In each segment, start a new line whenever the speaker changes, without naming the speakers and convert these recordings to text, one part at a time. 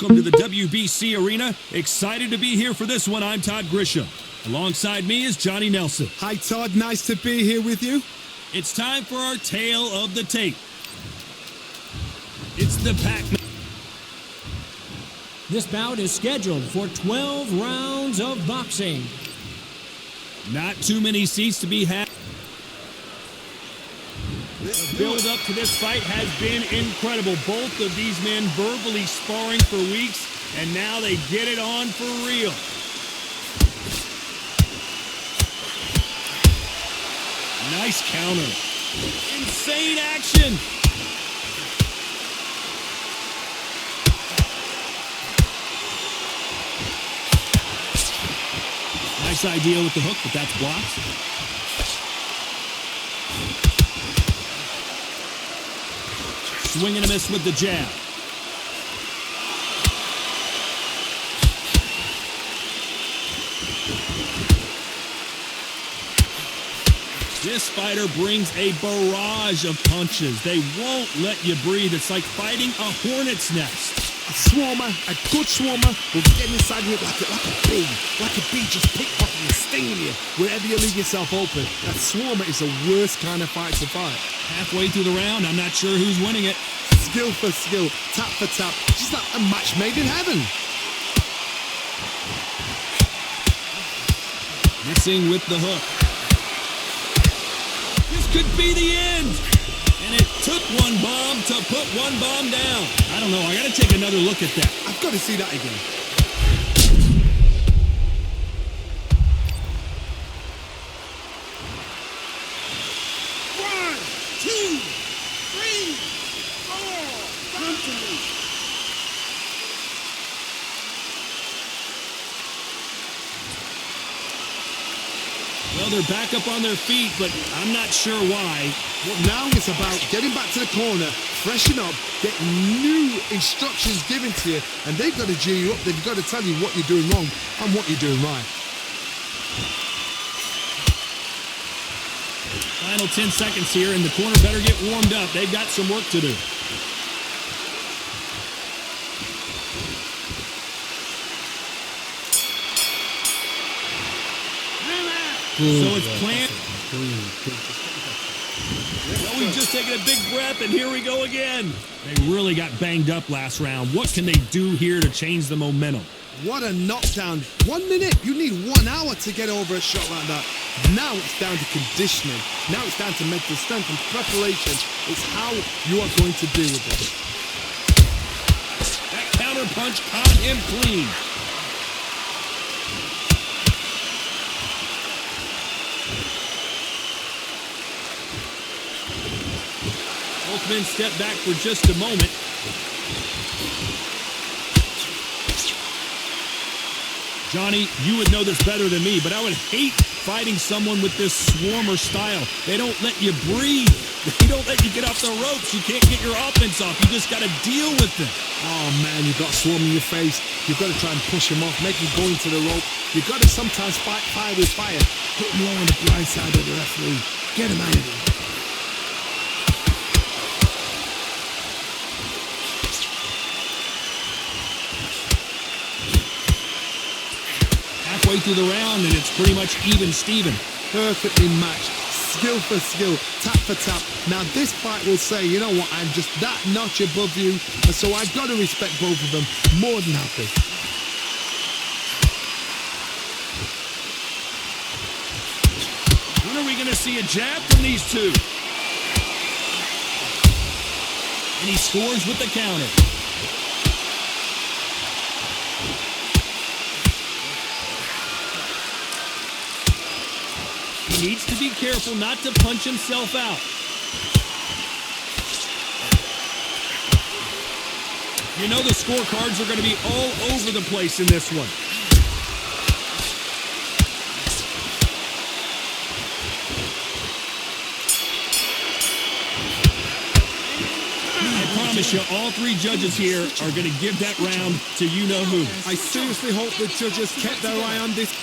welcome to the WBC Arena. Excited to be here for this one. I'm Todd Grisham. Alongside me is Johnny Nelson.
Hi, Todd. Nice to be here with you.
It's time for our tale of the tape. It's the Pac-Man.
This bout is scheduled for 12 rounds of boxing.
Not too many seats to be had. The build-up to this fight has been incredible. Both of these men verbally sparring for weeks, and now they get it on for real. Nice counter. Insane action. Nice idea with the hook, but that's blocked. Swing and a miss with the jab. This fighter brings a barrage of punches. They won't let you breathe. It's like fighting a hornet's nest.
A swarmer, a good swarmer, will get inside you like a bee. Like a bee just pickpocketing, stinging you wherever you leave yourself open. That swarmer is the worst kind of fight to fight.
Halfway through the round, I'm not sure who's winning it.
Skill for skill, tap for tap, just like a match made in heaven.
Missing with the hook. This could be the end. And it took one bomb to put one bomb down. I don't know. I got to take another look at that.
I've got to see that again.
One, two, three, four. Come to me.
Well, they're back up on their feet, but I'm not sure why.
Well, now it's about getting back to the corner, freshen up, get new instructions given to you, and they've got to G you up. They've got to tell you what you're doing wrong and what you're doing right.
Final 10 seconds here, and the corner better get warmed up. They've got some work to do. So it's planned. Well, we've just taken a big breath, and here we go again. They really got banged up last round. What can they do here to change the momentum?
What a knockdown. 1 minute. You need 1 hour to get over a shot like that. Now it's down to conditioning. Now it's down to mental strength and preparation. It's how you are going to deal with it.
That counter punch caught him clean. Both men step back for just a moment. Johnny, you would know this better than me, but I would hate fighting someone with this swarmer style. They don't let you breathe. They don't let you get off the ropes. You can't get your offense off. You just got to deal with them.
Oh, man, you've got swarm in your face. You've got to try and push him off, make him go into the rope. You've got to sometimes fight fire with fire. Put him low on the blind side of the referee. Get him out of there.
Halfway through the round, and it's pretty much even Steven.
Perfectly matched. Skill for skill, tap for tap. Now this fight will say, you know what, I'm just that notch above you, and so I've got to respect both of them more than happy.
When are we going to see a jab from these two? And he scores with the counter. He needs to be careful not to punch himself out. You know the scorecards are going to be all over the place in this one. I promise you, all three judges here are going to give that round to you-know-who.
I seriously hope the judges kept their eye on this.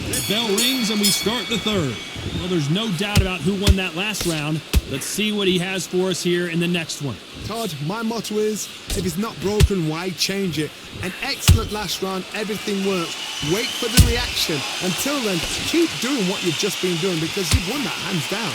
The bell rings and we start the third. Well, there's no doubt about who won that last round. Let's see what he has for us here in the next one.
Todd, my motto is, if it's not broken, why change it? An excellent last round, everything works. Wait for the reaction. Until then, keep doing what you've just been doing because you've won that hands down.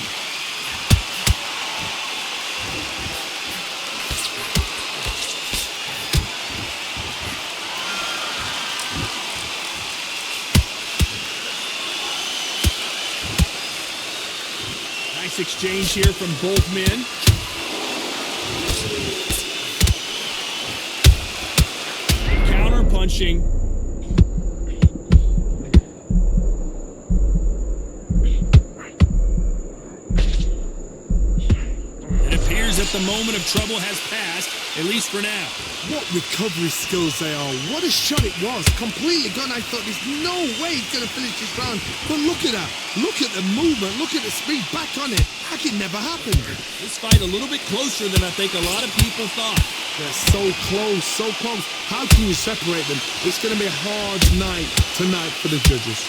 Nice exchange here from both men. Counter punching. It appears that the moment of trouble has passed, at least for now.
What recovery skills they are. What a shot it was. Completely gone. I thought there's no way he's going to finish this round. But look at that. Look at the movement. Look at the speed. Back on it. Like it never happened.
This fight a little bit closer than I think a lot of people thought.
They're so close, so close. How can you separate them? It's going to be a hard night tonight for the judges.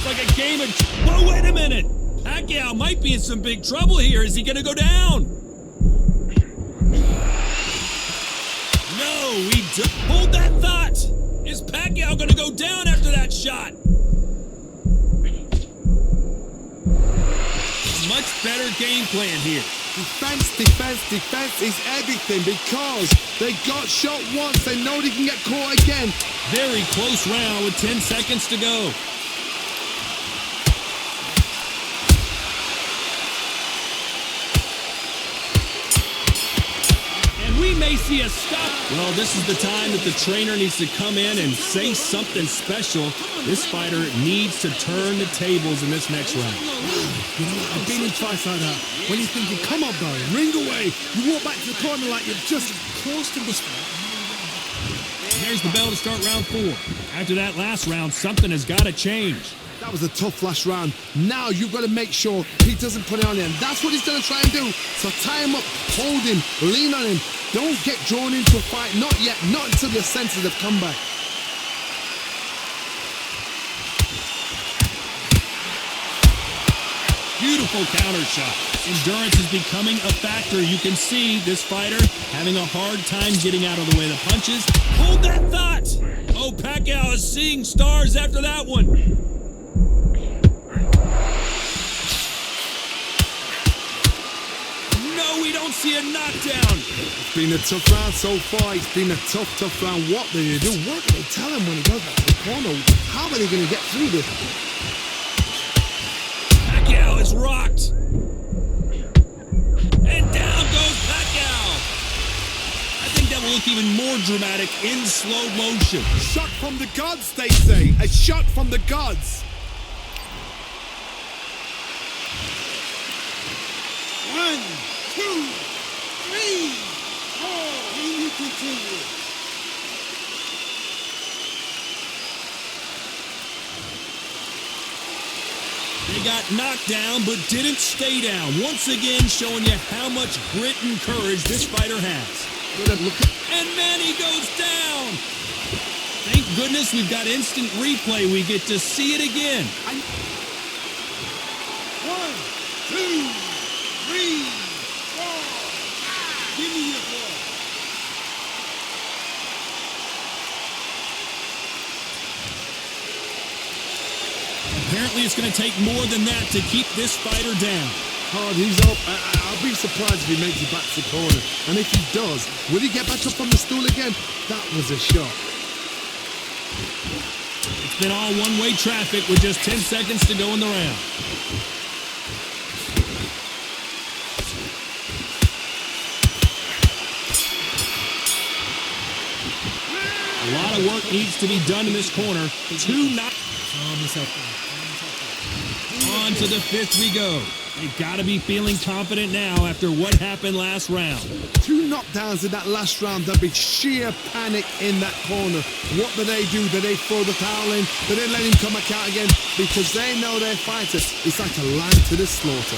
Like a game of... Whoa, wait a minute! Pacquiao might be in some big trouble here. Is he gonna go down? No, hold that thought! Is Pacquiao gonna go down after that shot? Much better game plan here.
Defense, defense, defense is everything because they got shot once. They know they can get caught again.
Very close round with 10 seconds to go. We may see a stop. Well, this is the time that the trainer needs to come in and say something special. This fighter needs to turn the tables in this next round.
You know, I've been in fights like that. When you're thinking, come on, Barry, ring away. You walk back to the corner like you're just close to this fight.
There's the bell to start round 4. After that last round, something has got to change.
That was a tough last round. Now you've got to make sure he doesn't put it on him. That's what he's going to try and do. So tie him up, hold him, lean on him. Don't get drawn into a fight. Not yet. Not until your senses have come back.
Beautiful counter shot. Endurance is becoming a factor. You can see this fighter having a hard time getting out of the way of the punches. Hold that thought. Oh, Pacquiao is seeing stars after that one. We don't see a knockdown.
It's been a tough round so far. It's been a tough round. What do they do? What do they tell him when he goes back to the corner? How are they going to get through this?
Pacquiao is rocked. And down goes Pacquiao. I think that will look even more dramatic in slow motion.
Shot from the gods, they say. A shot from the gods.
1, 2, 3, 4, and you continue.
They got knocked down, but didn't stay down. Once again, showing you how much grit and courage this fighter has. And Manny goes down. Thank goodness we've got instant replay. We get to see it again.
1, 2, 3, 4, 5. Give me your ball.
Apparently it's going to take more than that to keep this fighter down.
Hard, he's up. I'll be surprised if he makes it back to the corner. And if he does, will he get back up on the stool again? That was a shot.
It's been all one-way traffic with just 10 seconds to go in the round. A lot of work needs to be done in this corner. On to the fifth we go. They got to be feeling confident now after what happened last round.
2 knockdowns in that last round. There'll be sheer panic in that corner. What do? Do they throw the towel in? Do they let him come back out again? Because they know their fighter. It's like a lamb to the slaughter.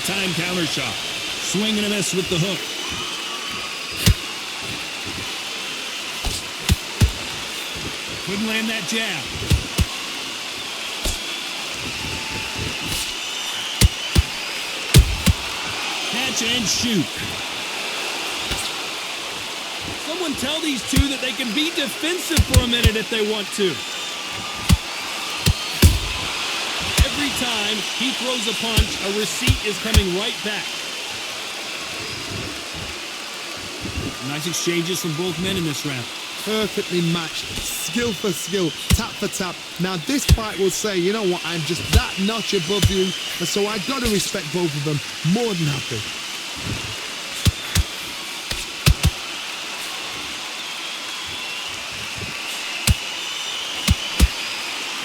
big-time counter shot. Swing and a miss with the hook. Couldn't land that jab. Catch and shoot. Someone tell these two that they can be defensive for a minute if they want to. Every time he throws a punch, a receipt is coming right back. Nice exchanges from both men in this round.
Perfectly matched, skill for skill, tap for tap. Now this fight will say, you know what, I'm just that notch above you, and so I gotta respect both of them more than happy.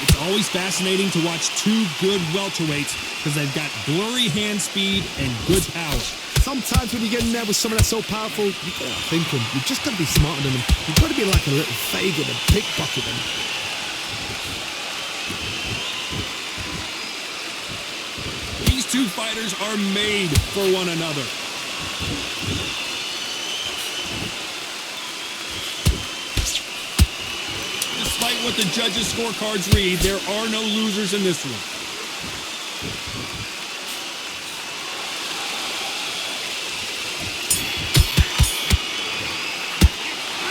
It's always fascinating to watch two good welterweights because they've got blurry hand speed and good power.
Sometimes when you get in there with someone that's so powerful, you gotta think him. You just gotta be smarter than him. You've gotta be like a little faggot and pickpocket him.
These two fighters are made for one another. Despite what the judges' scorecards read, there are no losers in this one.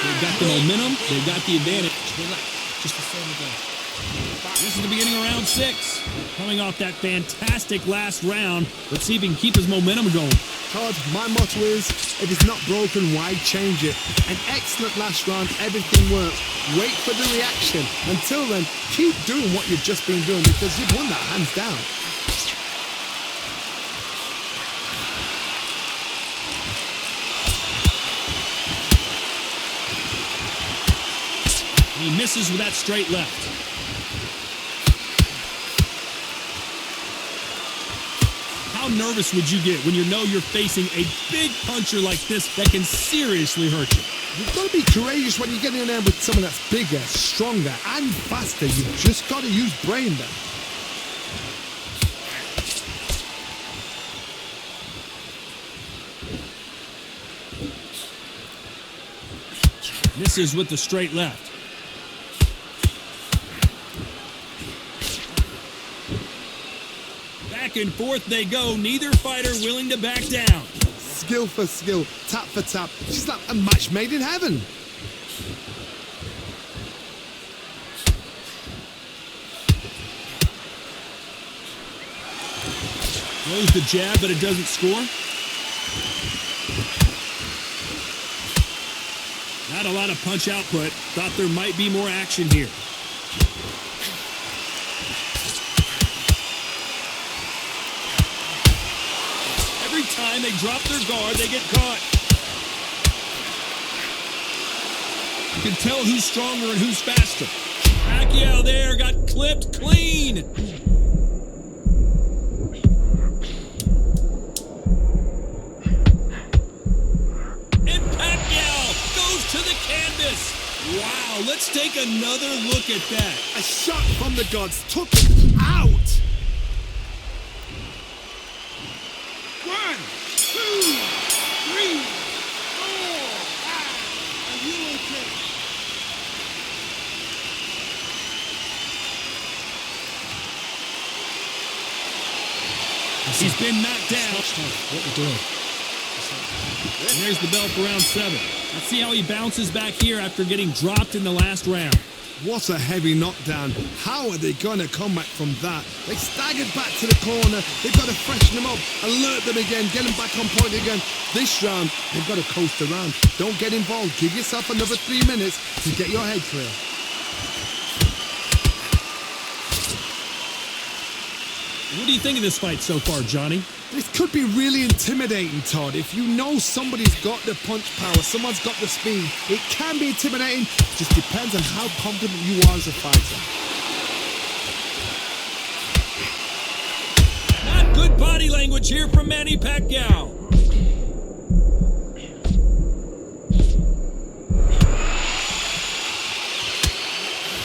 They've got the momentum, they've got the advantage.
Just the same again.
This is the beginning of round 6. Coming off that fantastic last round, let's see if he can keep his momentum going.
Todd, my motto is, if it's not broken, why change it? An excellent last round, everything works. Wait for the reaction. Until then, keep doing what you've just been doing because you've won that hands down.
He misses with that straight left. How nervous would you get when you know you're facing a big puncher like this that can seriously hurt you?
You've got to be courageous when you get in there with someone that's bigger, stronger, and faster. You've just got to use brain then.
Misses with the straight left. Back and forth they go, neither fighter willing to back down.
Skill for skill, tap for tap. She's like a match made in heaven.
Throws the jab, but it doesn't score. Not a lot of punch output. Thought there might be more action here. Every time they drop their guard, they get caught. You can tell who's stronger and who's faster. Pacquiao there got clipped clean. And Pacquiao goes to the canvas. Wow, let's take another look at that.
A shot from the gods took it out.
1, 2, 3, 4, 5. Are you okay?
He's been knocked down.
What we're doing.
And there's the bell for round 7. Let's see how he bounces back here after getting dropped in the last round.
What a heavy knockdown. How are they going to come back from that? They staggered back to the corner. They've got to freshen them up, alert them again, get them back on point again. This round, they've got to coast around. Don't get involved. Give yourself another 3 minutes to get your head clear.
What do you think of this fight so far, Johnny?
This could be really intimidating, Todd. If you know somebody's got the punch power, someone's got the speed, it can be intimidating. Just depends on how confident you are as a fighter.
Not good body language here from Manny Pacquiao.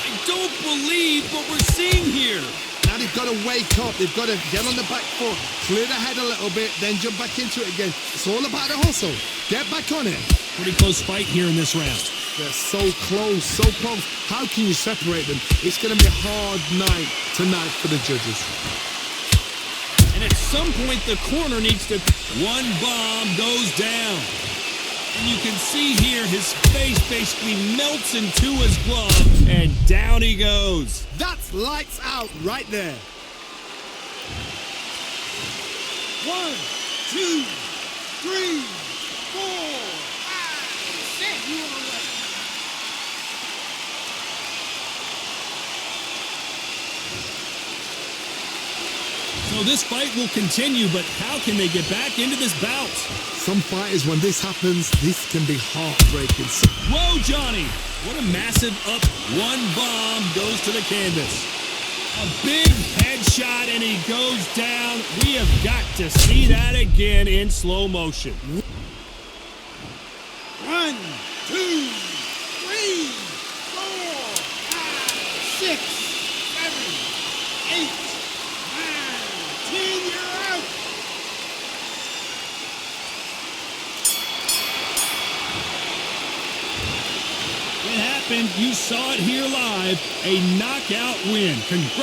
I don't believe what we're seeing here.
Now they've got got to wake up. They've got to get on the back foot, clear the head a little bit, then jump back into it again. It's all about the hustle. Get back on it.
Pretty close fight here in this round.
They're so close, so close. How can you separate them? It's going to be a hard night tonight for the judges.
And at some point, the corner needs to... One bomb goes down. And you can see here his face basically melts into his glove, and down he goes.
That's lights out right there.
1, 2, 3, 4, 5, 6. You on the way.
So this fight will continue, but how can they get back into this bout?
Some fighters, when this happens, this can be heartbreaking.
Whoa, Johnny! What a massive up. One bomb goes to the canvas. A big headshot, and he goes down. We have got to see that again in slow motion.
1, 2, 3, 4, 5, 6, 7, 8, 9, 10. You're out.
It happened. You saw it here live. A knockout win. Congratulations.